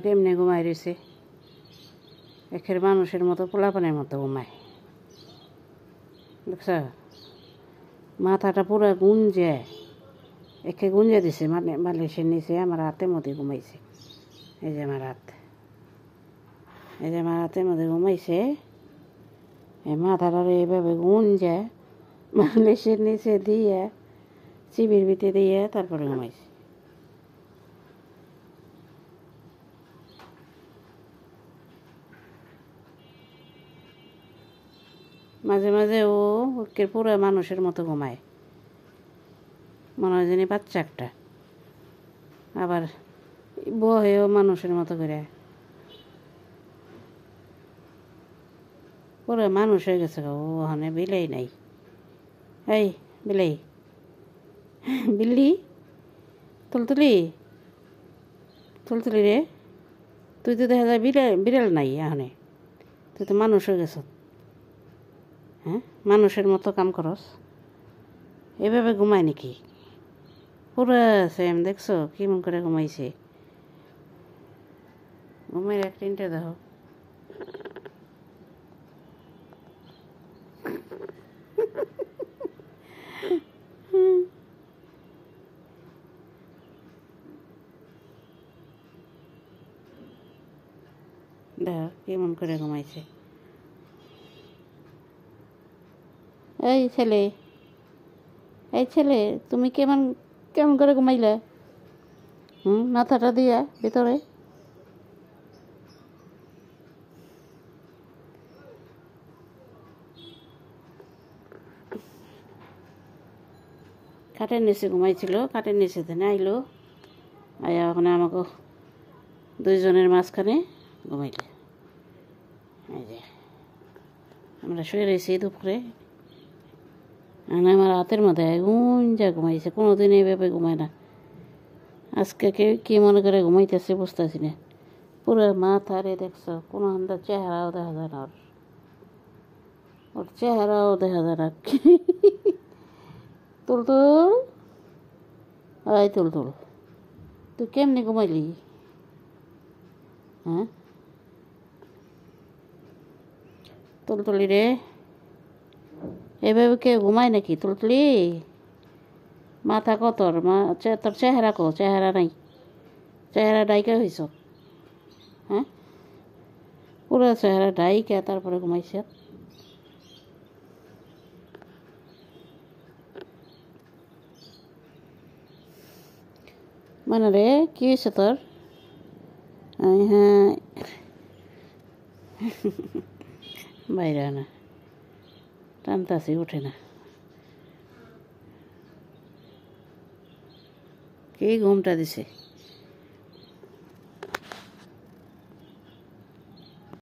কেমনে ঘুমাই রয়েছে একের মানুষের মতো পোলাপানের মতো ঘুমায় দেখছ মাথাটা পুরো গুঞ্জে একে গুঞ্জে দিছে মানে বালিশের নিচে আমার হাতের মধ্যে ঘুমাইছে এই যে আমার হাত এই যে আমার হাতের মধ্যে ঘুমাইছে এই মাথাটা এইভাবে গুঞ্জে বালিশের নিচে দিয়ে চিবির ভিতরে দিয়ে তারপরে ঘুমাইছে মাঝে মাঝে ও পুরো মানুষের মতো ঘুমায় মনে হয় জানি বাচ্চা একটা আবার বহেও মানুষের মতো করে পুরো মানুষ হয়ে গেছে ও ওখানে বিলাই নাই এই বিলাই বিল্লি তুলতুলি তুলতুলি রে তুই তো দেখা যায় বিড়াল নাই এখানে তুই তো মানুষ হয়ে গেছ হ্যাঁ মানুষের মতো কাম করস এভাবে ঘুমায় নাকি পুরো সেম দেখছো কেমন করে ঘুমাইছে ঘুমের একটিনটা দেখো দেখো কেমন করে ঘুমাইছে এই ছেলে তুমি কেমন কেমন করে ঘুমাইলে মাথাটা দিয়া ভিতরে খাটের নিচে ঘুমাইছিল খাটের নিচে থেকে আইলো আয়া ওখানে আমাকে দুইজনের মাঝখানে ঘুমাইলে এই যে আমরা শুয়ে রয়েছি দুপুরে আমার হাতের মধ্যে গুঞ্জা ঘুমাইছে কোনোদিন এইভাবে ঘুমায় না আজকে কি মনে করে ঘুমাইতেছে বুঝতেছি না পুরো মাথা রে দেখছ কোনো আমাদের চেহারাও দেখা যায় না ওর চেহারাও দেখা যায় না তুলতুল এই তুলতুল তুই কেমনি ঘুমাইলি হ্যাঁ তুলতুলি রে এভাবে কেউ ঘুমায় নাকি তুলতুলি মাথা কত তোর চেহারা চেহারা নাই চেহারা ডাইকা হয়েছ হ্যাঁ পুরো চেহারা ডাইকা তারপরে ঘুমাইছে মানে রে কি হয়েছে তোর হ্যাঁ বাইরে না টানতাছি উঠে না কে ঘুমটা দিছে